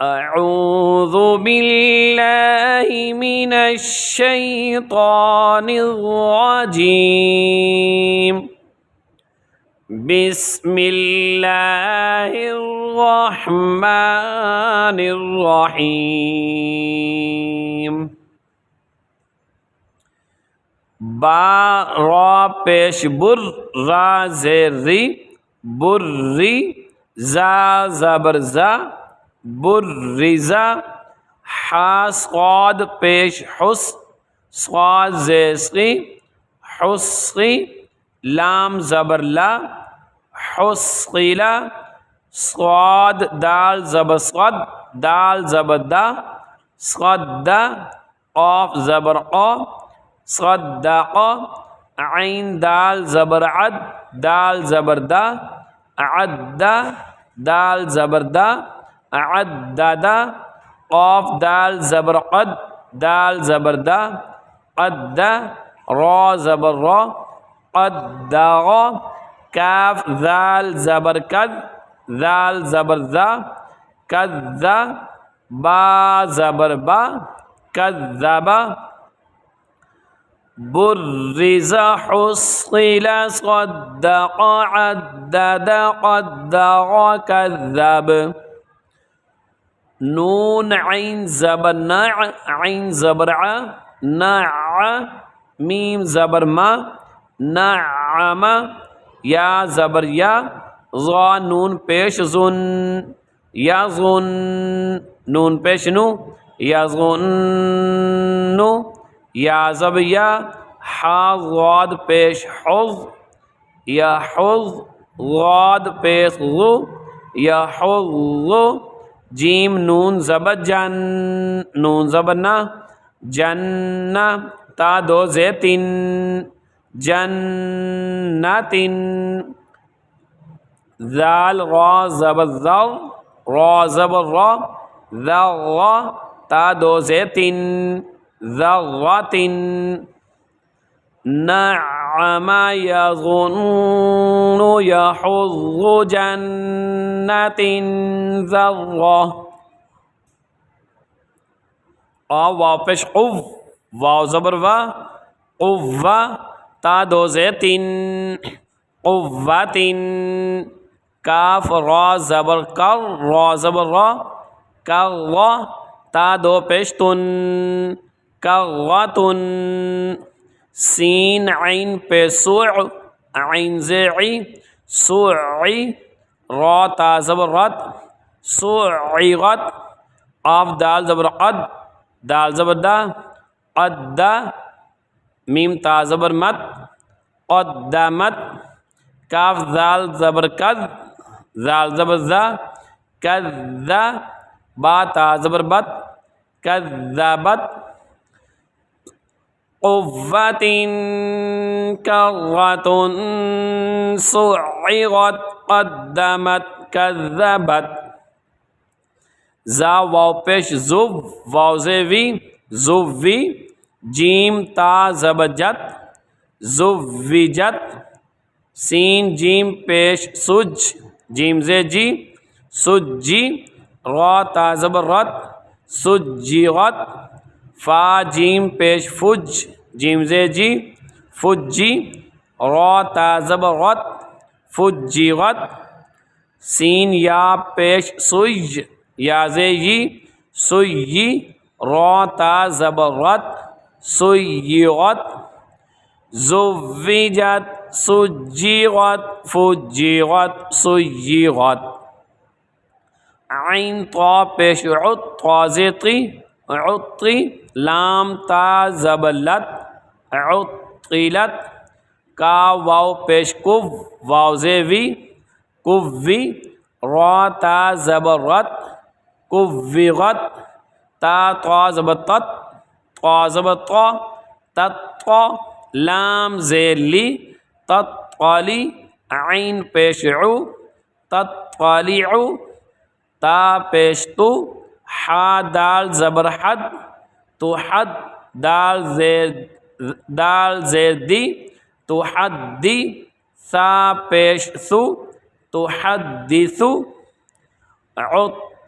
اعوذ باللہ من الشیطان الرجیم بسم اللہ الرحمن الرحیم. با را پیش بر را زیر ری بری زا زبر زا برزا. حا صاد پیش حس صاد زیسقی حسقی. لام زبر لا حسقیلا. صاد دال زبر صد دال زبر دا صدا. قاف زبر قا صدقا. عین دال زبر عد دال زبر دا عدا. دال زبر دا عددا. قاف دال زبر قد دال زبر دا قدا. را زبر را قدغا. کاف ذال زبر کد ذال زبر ذا کذا. با زبر با کذبا. برز حصل صدق عدد قدر کذب. نون عین زبر نع عین زبر ع نع. میم زبر ما نعم. یا زبر یا ظا نون پیش زن یا ظن. نون پیش نو یا ظن. یا زبر یا حا ضاد پیش حظ یا حظ. ضاد پیش ظو یا حظ. جیم نون زبر جن نون زبر نا جنہ. تا دو زیتن جنتن. ذال را زبر ذر را زبر را ذر. تا دو زیتن ذرتن. نعم یظن یحظ جنت ذرہ. واو پیش قو واو زبر وا قوہ. تا دو زیتن قوتن. کاف را زبر کر را زبر را کر. تا دو پیشتن کرتن. سین عین پہ سوع عین زیعی سوعی. را تا زبر رت سوعیغت. قاف دال زبر قد دال زبر دا قدا. میم تا زبر مت قدمت. کاف ذال زبر کد ذال زبر ذا کذا. با تا زبر بت کذبت. قوة کرة صعغت قدمت کذبت. زا واو پیش زو واو زیوی زوی. جیم تا زبجت زوجت. سین جیم پیش سج جیم زی جی سجی. را تا زبر رت سجیغت. فا جیم پیش فج جیم زی جی فجی. را تا زبر رت فجیغت. سین یا پیش سج یا زی جی سجی. را تا زبر رت سیغت. زوجت سجیغت فجیغت سیغت. عین طا پیش عط طا زیطی عطی. لام تا زبلت عطلت. کا واو پیش کف واو زیوی کفی. را تا زبرت کفیغت. تا طا زبطت طا زبطا تطا. لام زیلی تطالی. عین پیش عو تطالیعو. تا پیش تو حا دال زبر حد تو حد. دال زیر دی تو حد دی. ثا پیش ثو تو حد دی ثو.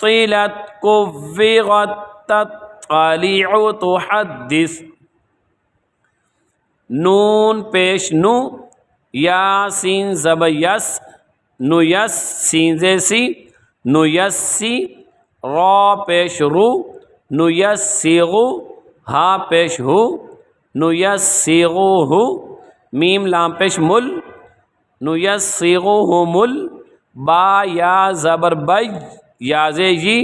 فصلت كفرت تطلع تحدث نون پیش نو یا سین زبر یس نو یس سین زیسی نو یسی را پیش رو نو یسیغو ہا پیش ہو نو یسیغو ہو میم لام پیش مل نو یسیغو ہو مل با یا زبر بج یا زی جی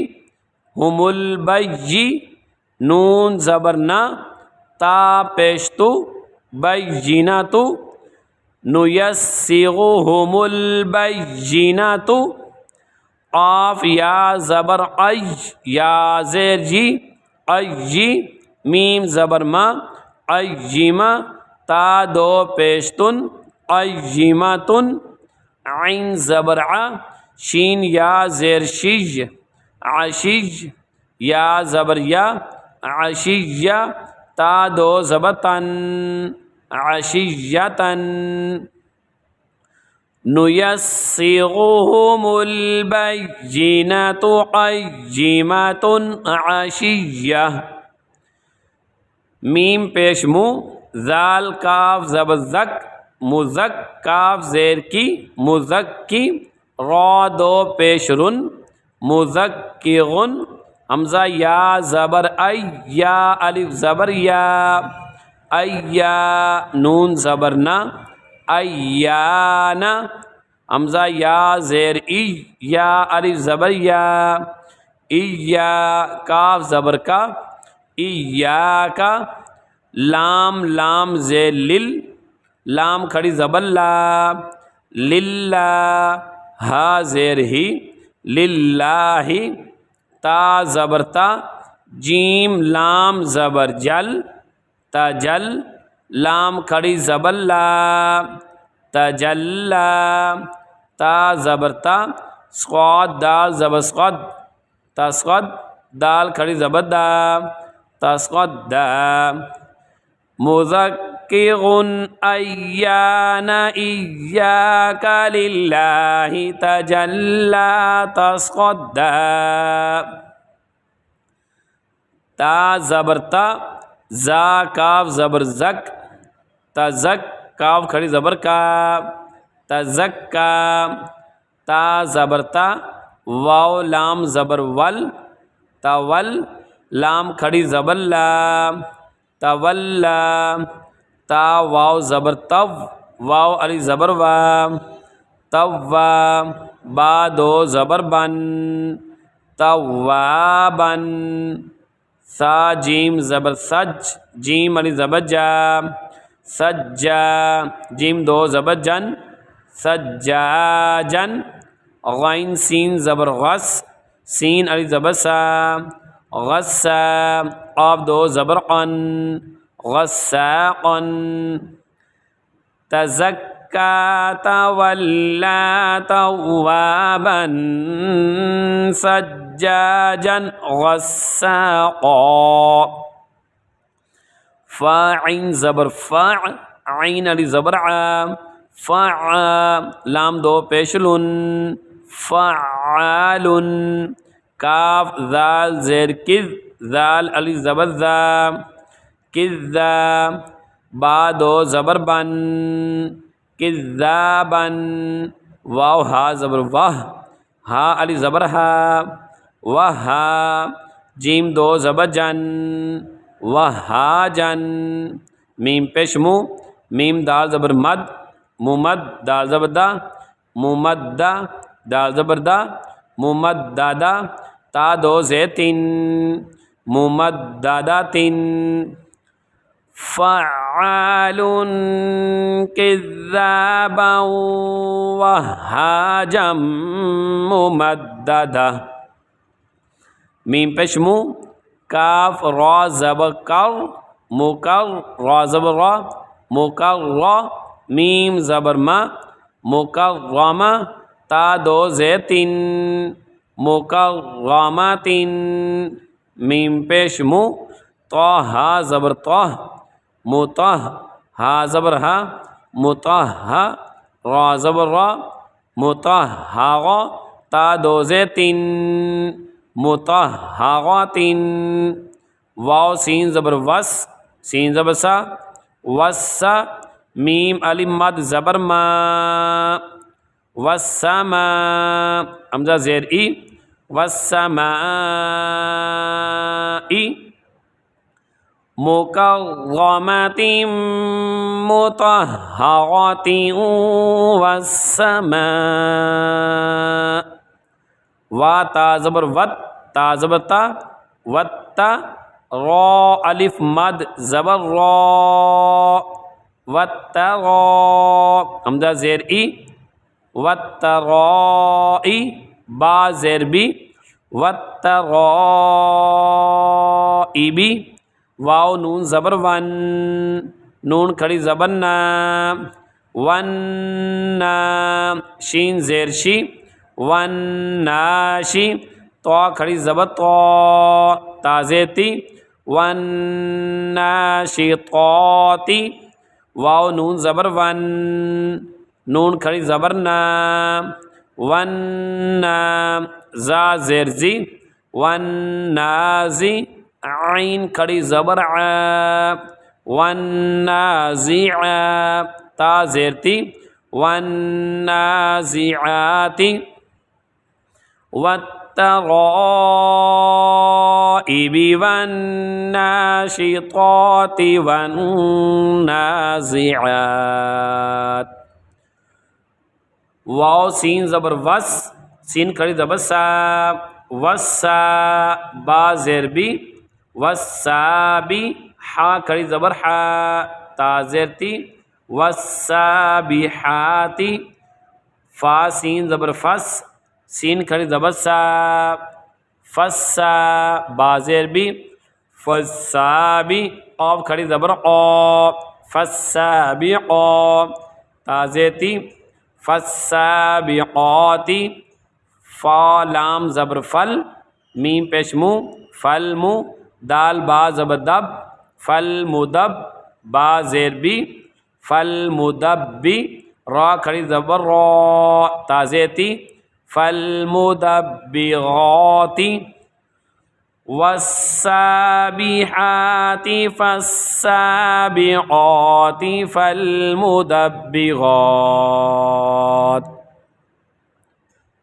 ہم البجی نون زبر نا تا پیش تو بجیناتو نو یسیغوہم البجیناتو قاف یا زبر اج یا زیر جی اجی میم زبر ما اجیما تا دو پیشتن اجیماتن عین زبر ع شین یا زیر شج عشج یا زبر یا عشیہ تا دو زبتن عشیتن نیسیغہم البجینات قیمات عشیہ میم پیش مو ذال کاف زبر زک مزک کاف زیر کی مزکی را دو پیش رن مزکغن حمزہ یا زبر ای یا الف زبر یا ایا نون زبر نا ایانا حمزہ یا زیر ای یا الف زبر یا ایا کاف زبر کا ایاکا لام لام زیر لل لام کھڑی زبر لا للہ ہا زیر ہی للہ تا زبر تا جیم لام زبر جل تجل لام کھڑی زبر لا تجلا تا زبر تا صاد دال زبر صاد تسقد دال کھڑی زبر دا تسقد دا مذکرن ایان ایاک للہ تجلا تسقد دا تا زبر تا زا کاف زبر زک تزک کاف کھڑی زبر کا تزکا تا زبر تا واو لام زبر ول تول لام کھڑی زبر لا تولا تا واو زبر تو واو علی زبر وا توا با دو زبر بن توابن سا جیم زبر سج جیم علی زبر جا سجا جیم دو زبر جن سجاجن غین سین زبر غس سین علی زبر سا غسا قاف دو زبر قن غساقن تزکا تولا توابا سجاجا غساقا فا عین زبر فاع عین علی زبر ع فاع لام دو پیشلن فعال کاف ذال زیر کذ ذال علی زبر ذا کذا با دو زبر بن کذابن واو ہا زبر واہ ہا علی زبر ہا وہا جیم دو زبر جن وہا جن میم پیش مو میم دال زبر مد ممد دال زبر دا ممدہ دال زبر دا ممددہ تا دو زیتین ممددہ تین فعال کذابا وہاجا ممددہ میم پیش مو کاف را زبر کر مکر را زبر را مکر را میم زبر ما مکرمہ تا دو زیتین مکرماتین میم پیش مو طہ زبر طہ مطہ ہا زبر ہا مطہ را زبر را مطہر تا دو زیتین مطہرات، واو سین زبر وس، سین زبر سا، وسا، میم الف مد زبر ما، والسماء، حمزہ زیر ای، والسماء، مکرمات مطہرات، والسماء، وا تا زبر وت، تا زبر تا، وتا، را الف مد زبر را، وترا، حمزہ زیر ای، وترائی، با زیر بی، وترائی بی، واو نون زبر ون، نون کھڑی زبر نا، ون نا، شین زیر شی، ون ناشی، تو کھڑی زبر تو، تا زیر تی، ون ناشطاتی، واو نون زبر ون، نون کھڑی زبر نا، ون نا، زا زیر زی، ون نازی، عین کھڑی زبر ع، ون نازع، تا زیر تی، ون نازعاتی، والترائب والناشطات والنازعات، واو سین زبر وس، سین کھڑی زبر سا، وسا، با زیر بی، وسابی، حا کھڑی زبر حا، تا زیر تی، والسابحاتی، فا سین زبر فس، سین کھڑی زبر سا، فسا، با زیر بی، فسابی، قاف کھڑی زبر قا، فسابقا، تا زیر تی، فالسابقاتی، فا لام زبر فل، میم پیش مو، فل مو، دال با زبر دب، فل مدب، با زیر بی، فل مدبی، را کھڑی زبر را، تا زیر تی، فل مدبغاتی، والسابحات فالسابقات فالمدبغات،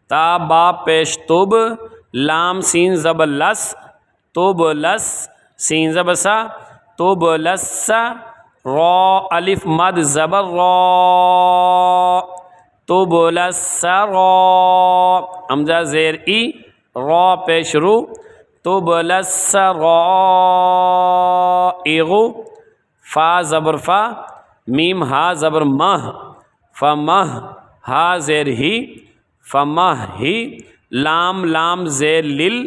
تا با پیش تب، لام سین زبر لس، تب لس، سین زبر سا، تب لس، را الف مد زبر را، تب لس را، حمزہ زیر ای، را پیش رو، تب لس رائغ، فا زبر فا، میم ہا زبر مہ، فمہ، ہا زیر ہی، فمہ ہی، لام لام زیر لل،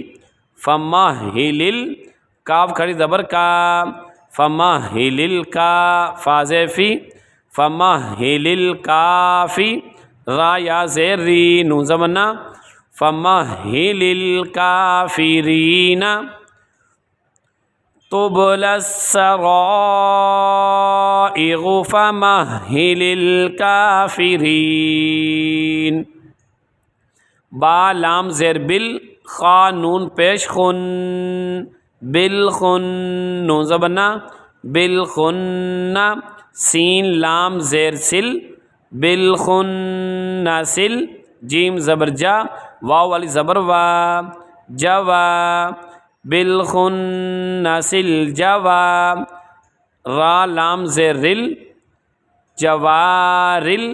فمہ ہی لل، کاف کھڑی زبر کا، فمہ ہی لل کا، فا زیر فی، فمہ ہی لل کافی، را یا زیر ری، نون زبر نا، فمہ ہی لل کافرین، تبلی السرائر فمہل الکافرین، با لام زیر بل، خا نون پیش خن، بالخن، نون زبر نا، بالخن، سین لام زیر سل، بالخن سل، جیم زبر جا، واو والی زبر وا، جوا، بالخن سل جوا، را لام زیر رل، جوارل،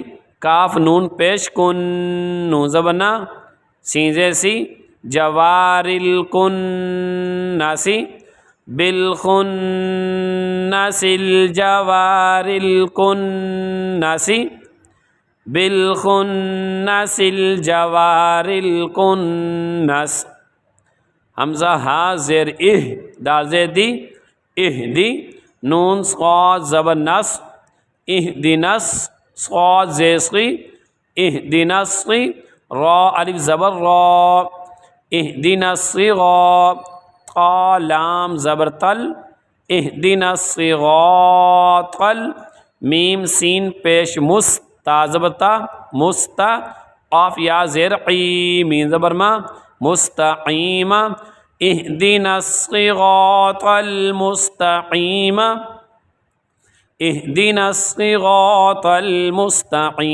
کاف نون پیش کن، نون زبر نا، سین زیر سی، جوارل کناسی، بالخنس الجوارل کناسی، بالخنس الجوارل کنس، حمزہ ہا زیر اہ، دال زیر دی، اہدی، نون صاد زبر نس، اہدنس، صاد زیر صی، اہدنس، را الف زبر را، اہدنا الصراط، طا لام زبر تل، اہدنا الصراط، میم سین پیش مس، تا زبر تا، مستا، قاف یا زیر قی، میم زبر ما، مستقیم اهدنا الصراط المستقیم اهدنا الصراط المستقیم